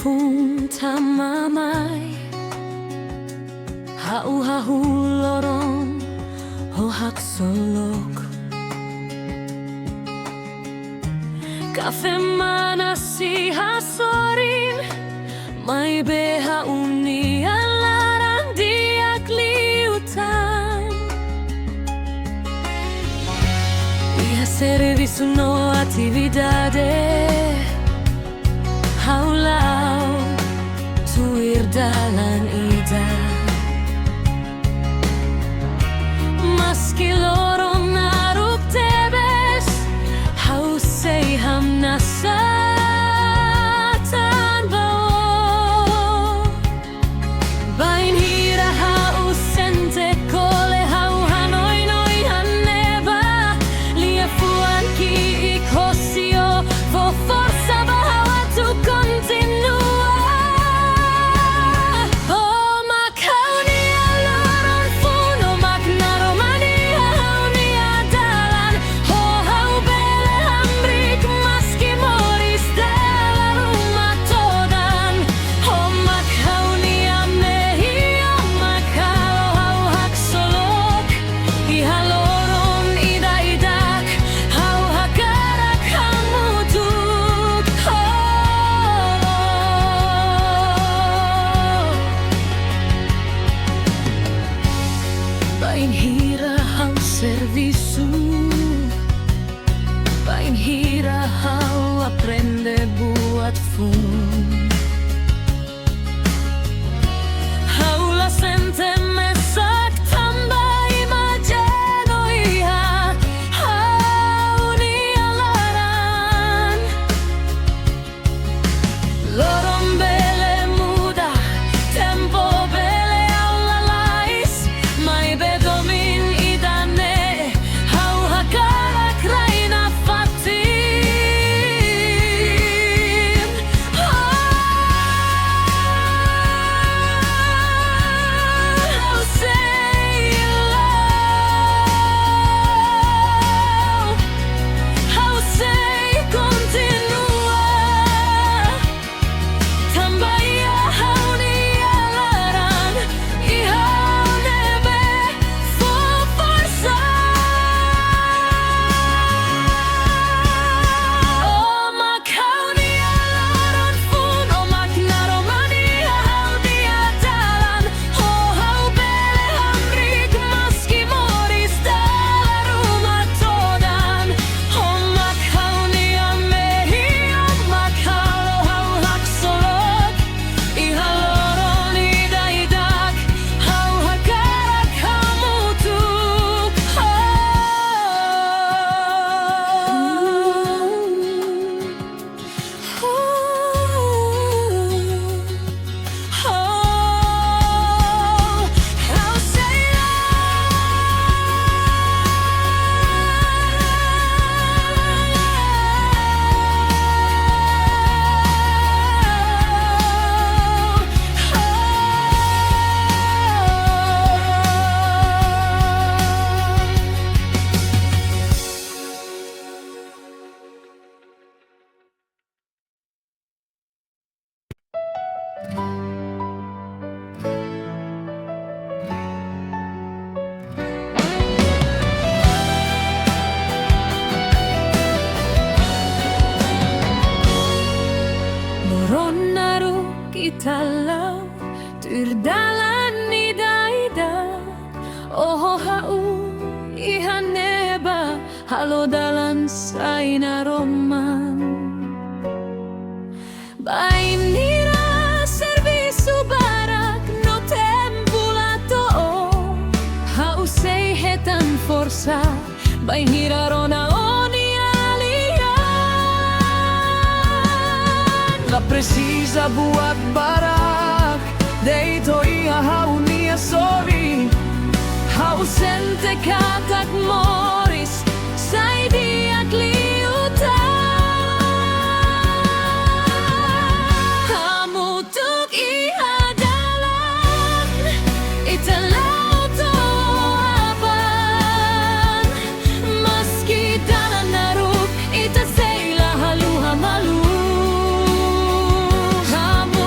Tetun tamamay hahú loron hohak solok Kafe manasi hasorin may hahú Loron Di'ak liutan Iha Serbisu no atividade Haulau tuir dalan ida Maski loron naruk tebes hau sei hamnasatan bawo Bain hira hau sente kole hau hanoi noi haneba Lia fuan ki ikosio vo forza bahawa tu kontinua Oh Hamutuk Iha Loron Foun Ho O Nia Dalan Oh hau bele hambrik maski Moris della rumah todan Oh Hamutuk Iha mehi Oh makalo hau hak solok Iha loron idak hau hakarak hamutuk Bain hira hau Serbisu Bain hira hau aprende buat fun Hau la sente mesak tambah imageno iha Hahaú nia laran Loron bele muda tempo bele aula lais Mai bedomin idane hau hakarak raina fatim Hau sei lau Hau sei kontinua Tambah ia hau nia laran Iha nebe full forza Oh Hamutuk Iha Loron Foun Ho O Hau Nia Dalan Oh hau bele hambrik maski Moris della rumah todan Oh Hamutuk Iha mehi Oh makalo hau hak solok Iha loron idak hau hakarak hamutuk Hau sei Loron-loron kita lau tuir dalan ida Oh hahú iha neba halo dalan saina roman Bain hira Serbisu barak no tempulato Hau sei hetan forza Bain hira rona onia Lian La precisa buat barak Deito iha hau nia sorry Hau sente katak Moris Sai DIAK liutan Hamutuk Iha Dalan Ita apan Maski dalan naruk Ita sei la halu hamalu Hamutuk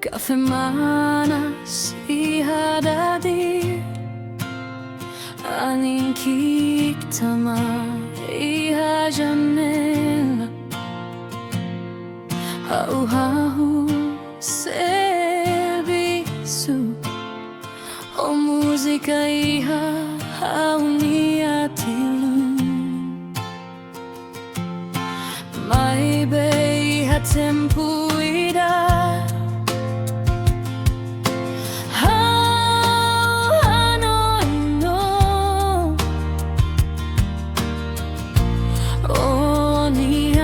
Kafe manas iha Dadeer aning kiktama iha janela hahú Serbisu o Múzika iha hadomi Estilu iha tempu ida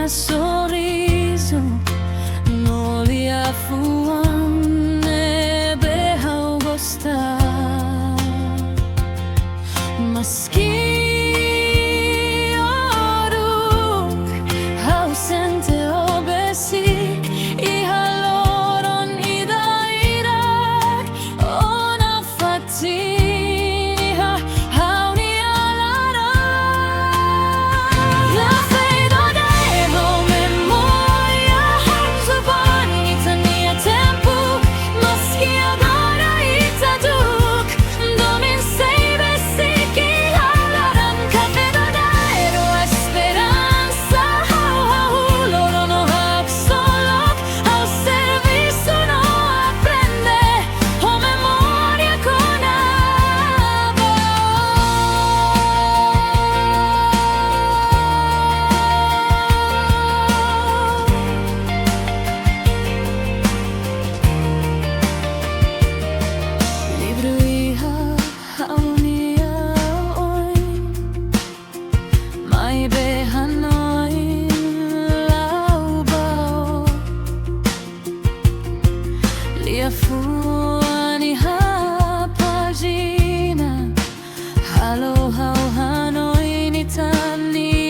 sorriso non li affuane behau gostar maski oruk hau sente obesik iha loron Irak ona fatin iha hau nia Ita Nia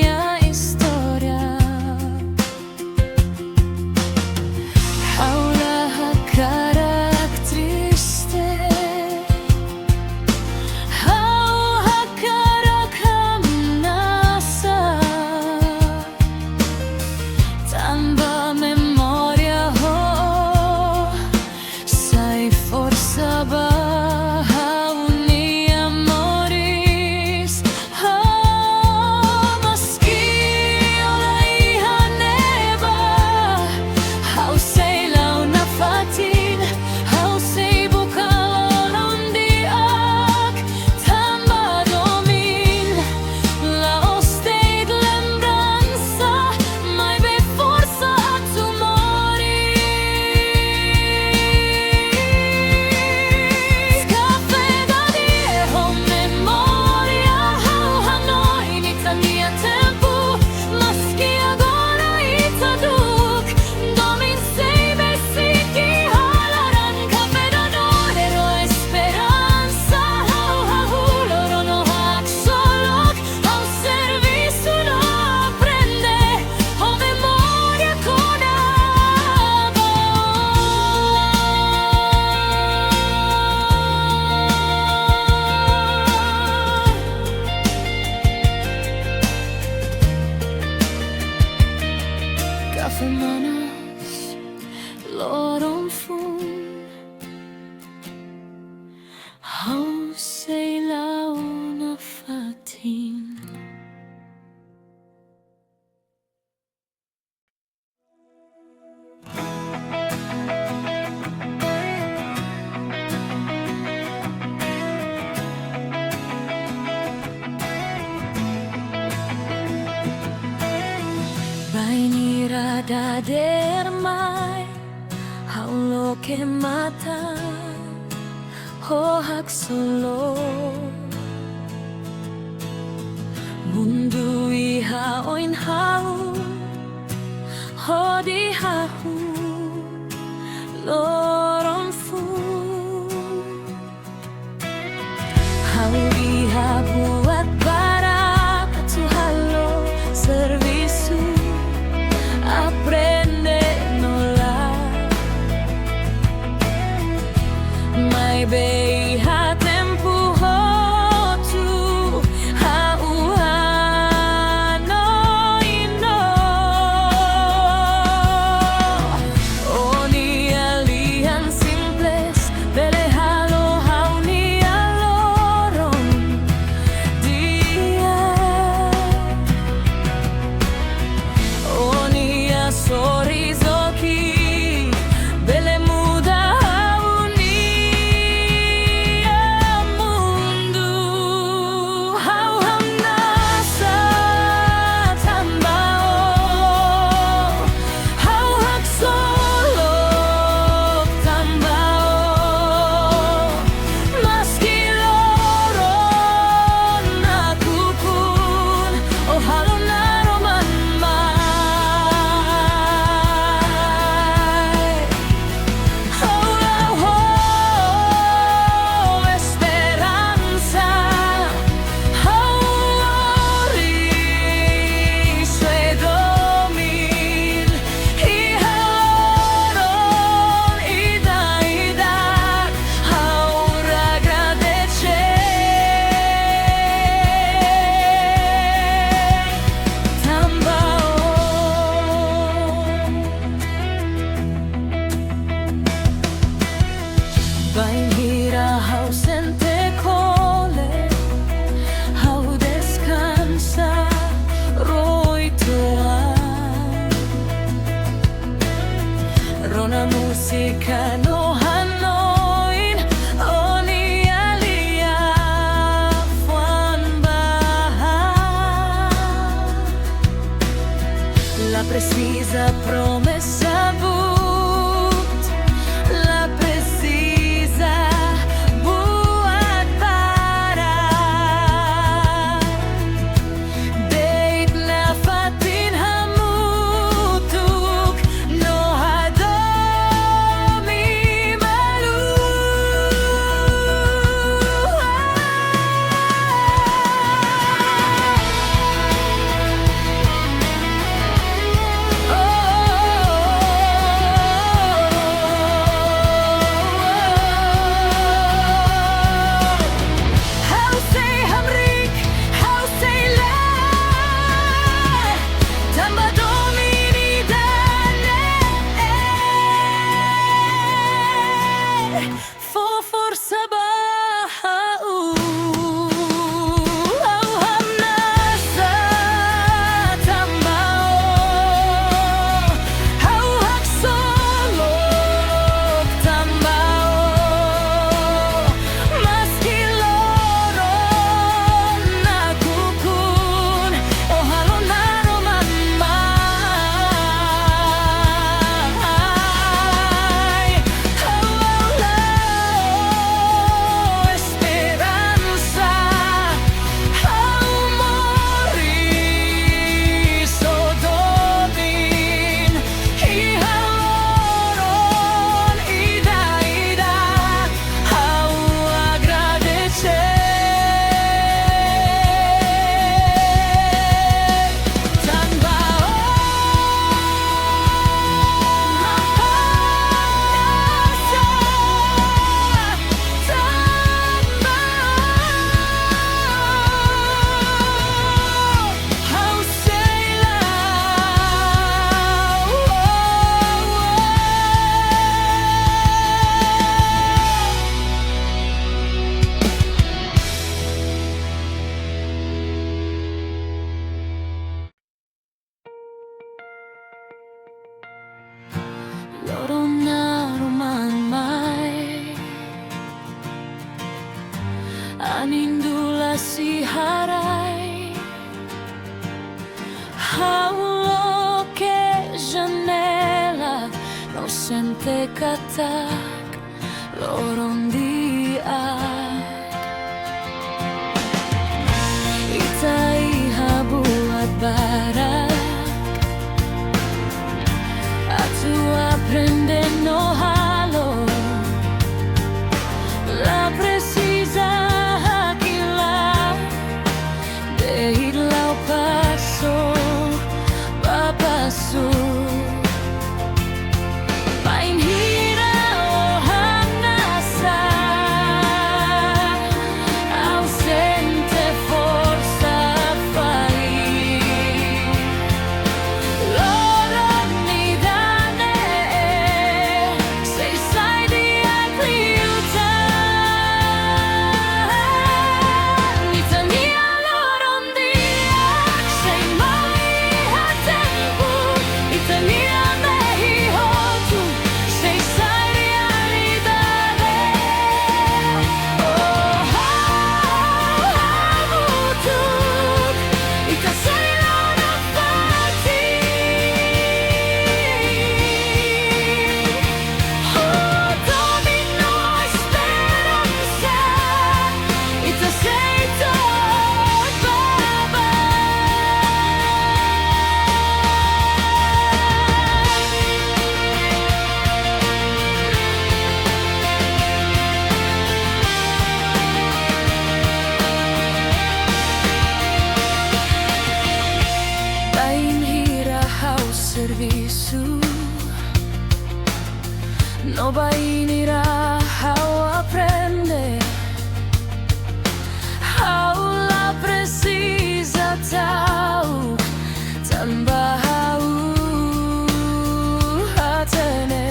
Moris Loron Foun Ho O fatin. Bainira Dadeer mai haulo ke mata hohak solo mundu iha oin hahú hodi hahú Loron Foun hau iha buat para patuhalo Serbisu aprende nola mai bei ha tempo hotu hahú hanoi no oni aliansi La precisa promessa but, la precisa buat para Deit la fatin hamutuk no hadomi malu Loron-loron mai Anindula si harai Haulo ke janela Não sente katak Loron Di'ak Ita Iha buat barak Atu aprende no halo La precisa aquila De ir lao paso Pa paso Pain hira o hanasa Ausente forza fai Loron ni dane Sei sai DIAK liutan Ita Nia Loron Di'ak Sei mai hatempu Ita Nia mehi hotu Sei sai realidade Oh hamutuk Ita sei Loron fatin Hadomi no esperanza Ita sei baba Lain hira hau Serbisu No bain ira hau aprende Hau la precisa tau Tanpa hau hatene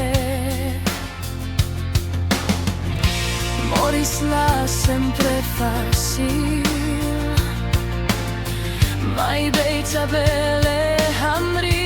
Moris la sempre fácil Mai beita bele hamri